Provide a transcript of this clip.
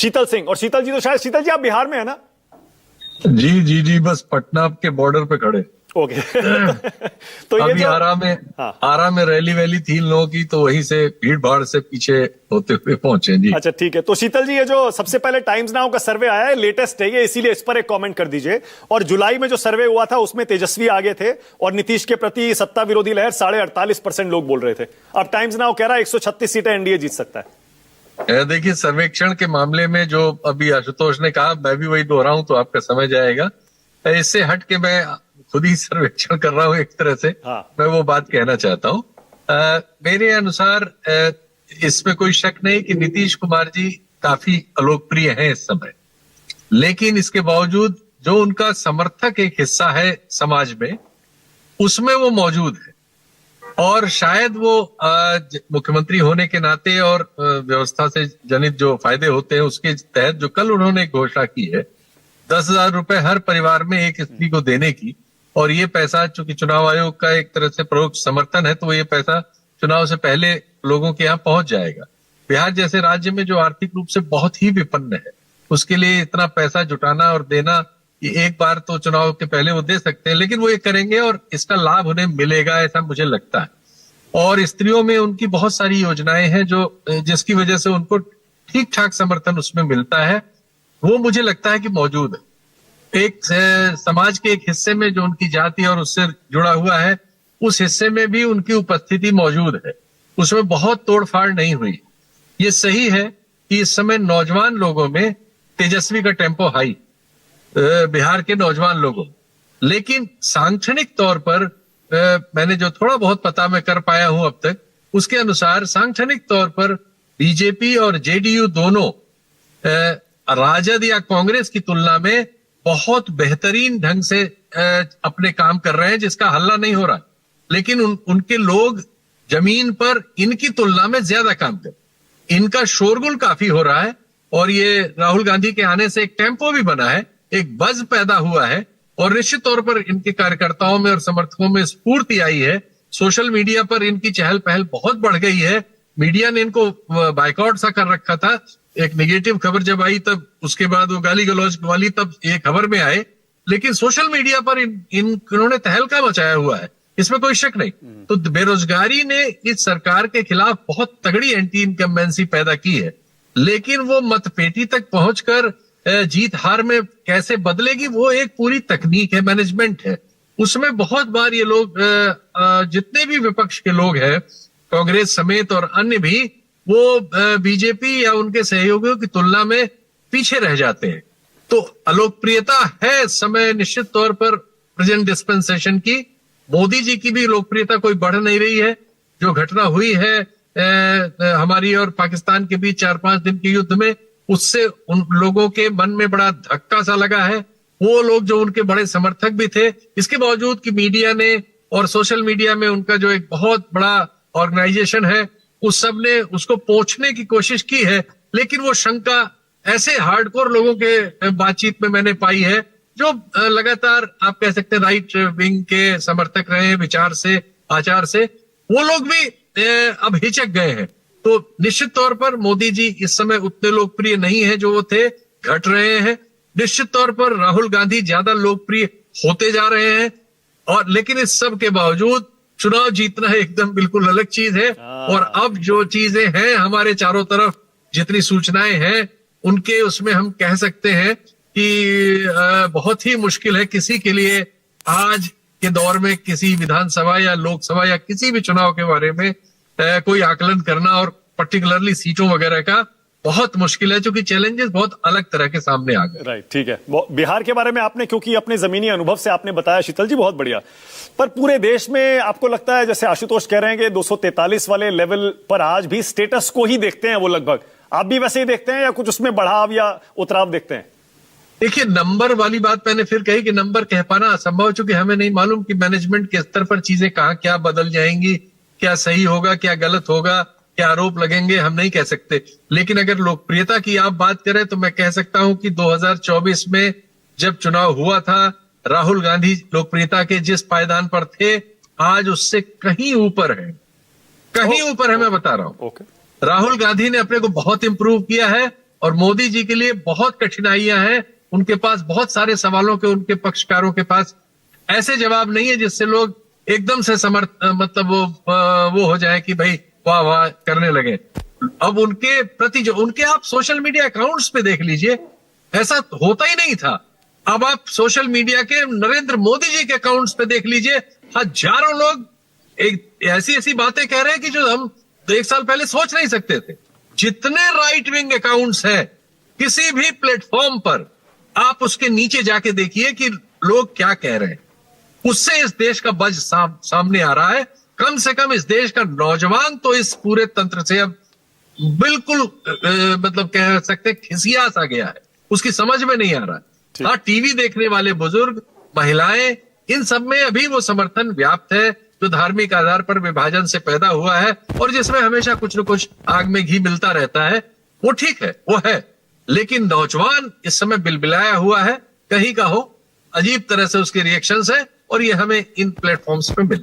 शीतल सिंह। और शीतल जी तो शायद, शीतल जी आप बिहार में है ना? जी जी जी, बस पटना के बॉर्डर पे खड़े। ओके। तो ये अभी आरा में रैली वैली थी इन लोगों की, तो वहीं से भीड़ भाड़ से पीछे होते हुए पहुंचे जी। अच्छा ठीक है। तो शीतल जी, ये जो सबसे पहले टाइम्स नाउ का सर्वे आया है, लेटेस्ट है ये, इसीलिए इस पर एक कमेंट कर दीजिए। और जुलाई में जो सर्वे हुआ था उसमें तेजस्वी आगे थे और नीतीश के प्रति सत्ता विरोधी लहर 48.5% लोग बोल रहे थे। अब टाइम्स नाउ कह रहा है 136 सीटें एनडीए जीत सकता है। देखिए, सर्वेक्षण के मामले में जो अभी आशुतोष ने कहा, मैं भी वही दोहराऊं तो आपका समझ आएगा। इससे हट के मैं खुद ही सर्वेक्षण कर रहा हूं एक तरह से। मैं वो बात कहना चाहता हूं। मेरे अनुसार इसमें कोई शक नहीं कि नीतीश कुमार जी काफी अलोकप्रिय हैं इस समय, लेकिन इसके बावजूद जो उनका समर्थक एक हिस्सा है समाज में, उसमें वो मौजूद है। और शायद वो मुख्यमंत्री होने के नाते और व्यवस्था से जनित जो फायदे होते हैं उसके तहत जो कल उन्होंने घोषणा की है 10,000 रुपए हर परिवार में एक स्त्री को देने की, और ये पैसा चूंकि चुनाव आयोग का एक तरह से परोक्ष समर्थन है, तो ये पैसा चुनाव से पहले लोगों के यहाँ पहुंच जाएगा। बिहार जैसे राज्य में जो आर्थिक रूप से बहुत ही विपन्न है, उसके लिए इतना पैसा जुटाना और देना, ये एक बार तो चुनाव के पहले वो दे सकते हैं, लेकिन वो ये करेंगे और इसका लाभ उन्हें मिलेगा, ऐसा मुझे लगता है। और स्त्रियों में उनकी बहुत सारी योजनाएं हैं जो जिसकी वजह से उनको ठीक ठाक समर्थन उसमें मिलता है, वो मुझे लगता है कि मौजूद है। एक समाज के एक हिस्से में जो उनकी जाति और उससे जुड़ा हुआ है, उस हिस्से में भी उनकी उपस्थिति मौजूद है, उसमें बहुत तोड़फाड़ नहीं हुई। ये सही है कि इस समय नौजवान लोगों में तेजस्वी का टेम्पो हाई, बिहार के नौजवान लोगों, लेकिन सांगठनिक तौर पर मैंने जो थोड़ा बहुत पता मैं कर पाया हूं अब तक, उसके अनुसार सांगठनिक तौर पर बीजेपी और जेडीयू दोनों राजद या कांग्रेस की तुलना में बहुत बेहतरीन ढंग से अपने काम कर रहे हैं, जिसका हल्ला नहीं हो रहा, लेकिन उनके लोग जमीन पर इनकी तुलना में ज्यादा काम कर, इनका शोरगुल काफी हो रहा है। और ये राहुल गांधी के आने से एक टेम्पो भी बना है, एक बज पैदा हुआ है, और निश्चित तौर पर इनके कार्यकर्ताओं में और समर्थकों में स्फूर्ति आई है। सोशल मीडिया पर इनकी चहल पहल बहुत बढ़ गई है। मीडिया ने इनको बाइकआउट सा कर रखा था, एक नेगेटिव खबर जब आई तब उसके बाद वो गाली गलौज वाली तब ये खबर में आए, लेकिन सोशल मीडिया पर इन्होंने तहलका मचाया हुआ है, इसमें कोई शक नहीं। तो बेरोजगारी ने इस सरकार के खिलाफ बहुत तगड़ी एंटी इनकम्बेंसी पैदा की है, लेकिन वो मतपेटी तक पहुंचकर जीत हार में कैसे बदलेगी, वो एक पूरी तकनीक है, मैनेजमेंट है। उसमें बहुत बार ये लोग जितने भी विपक्ष के लोग हैं, कांग्रेस समेत और अन्य भी, वो बीजेपी या उनके सहयोगियों की तुलना में पीछे रह जाते हैं। तो अलोकप्रियता है समय निश्चित तौर पर प्रेजेंट डिस्पेंसेशन की। मोदी जी की भी लोकप्रियता कोई बढ़ नहीं रही है। जो घटना हुई है हमारी और पाकिस्तान के बीच 4-5 दिन के युद्ध में, उससे उन लोगों के मन में बड़ा धक्का सा लगा है। वो लोग जो उनके बड़े समर्थक भी थे, इसके बावजूद कि मीडिया ने और सोशल मीडिया में उनका जो एक बहुत बड़ा ऑर्गेनाइजेशन है, उस सब ने उसको पोंछने की कोशिश की है, लेकिन वो शंका ऐसे हार्डकोर लोगों के बातचीत में मैंने पाई है जो लगातार आप कह सकते हैं राइट विंग के समर्थक रहे हैं, विचार से आचार से, वो लोग भी अब हिचक गए हैं। तो निश्चित तौर पर मोदी जी इस समय उतने लोकप्रिय नहीं है जो वो थे, घट रहे हैं। निश्चित तौर पर राहुल गांधी ज्यादा लोकप्रिय होते जा रहे हैं, और लेकिन इस सब के बावजूद चुनाव जीतना एकदम बिल्कुल अलग चीज है। और अब जो चीजें हैं हमारे चारों तरफ, जितनी सूचनाएं हैं उनके, उसमें हम कह सकते हैं कि बहुत ही मुश्किल है किसी के लिए आज के दौर में किसी विधानसभा या लोकसभा या किसी भी चुनाव के बारे में कोई आकलन करना, और पर्टिकुलरली सीटों वगैरह का बहुत मुश्किल है, क्योंकि चैलेंजेस बहुत अलग तरह के सामने आ गए। राइट, ठीक है। बिहार के बारे में आपने क्योंकि अपने जमीनी अनुभव से आपने बताया शीतल जी, बहुत बढ़िया। पर पूरे देश में आपको लगता है, जैसे आशुतोष कह रहे हैं कि 243 वाले लेवल पर आज भी स्टेटस को ही देखते हैं वो लगभग, आप भी वैसे ही देखते हैं या कुछ उसमें बढ़ाव या उतराव देखते हैं? देखिए, नंबर वाली बात मैंने फिर कही कि नंबर कह पाना असंभव, चूंकि हमें नहीं मालूम कि मैनेजमेंट के स्तर पर चीजें कहां क्या बदल जाएंगी, क्या सही होगा, क्या गलत होगा, क्या आरोप लगेंगे, हम नहीं कह सकते। लेकिन अगर लोकप्रियता की आप बात करें तो मैं कह सकता हूं कि 2024 में जब चुनाव हुआ था, राहुल गांधी लोकप्रियता के जिस पायदान पर थे, आज उससे कहीं ऊपर है, कहीं ऊपर है, मैं बता रहा हूं। राहुल गांधी ने अपने को बहुत इंप्रूव किया है, और मोदी जी के लिए बहुत कठिनाइयां हैं। उनके पास बहुत सारे सवालों के, उनके पक्षकारों के पास ऐसे जवाब नहीं है जिससे लोग एकदम से मतलब वो हो जाए कि भाई वाह वाह करने लगे। अब उनके प्रति जो उनके आप सोशल मीडिया अकाउंट्स पे देख लीजिए, ऐसा होता ही नहीं था। अब आप सोशल मीडिया के नरेंद्र मोदी जी के अकाउंट्स पे देख लीजिए, हजारों लोग एक ऐसी ऐसी बातें कह रहे हैं कि जो हम 1 साल पहले सोच नहीं सकते थे। जितने राइट विंग अकाउंट्स हैं किसी भी प्लेटफॉर्म पर, आप उसके नीचे जाके देखिए कि लोग क्या कह रहे हैं। उससे इस देश का बज सामने आ रहा है। कम से कम इस देश का नौजवान तो इस पूरे तंत्र से अब बिल्कुल मतलब कह सकते खिसिया सा गया है, उसकी समझ में नहीं आ रहा है। हाँ, टीवी देखने वाले बुजुर्ग, महिलाएं, इन सब में अभी वो समर्थन व्याप्त है जो धार्मिक आधार पर विभाजन से पैदा हुआ है और जिसमें हमेशा कुछ न कुछ आग में घी मिलता रहता है। वो ठीक है, वो है, लेकिन नौजवान इस समय बिलबिलाया हुआ है, कहीं का हो, अजीब तरह से उसके रिएक्शंस है और ये हमें इन प्लेटफॉर्म्स पे मिल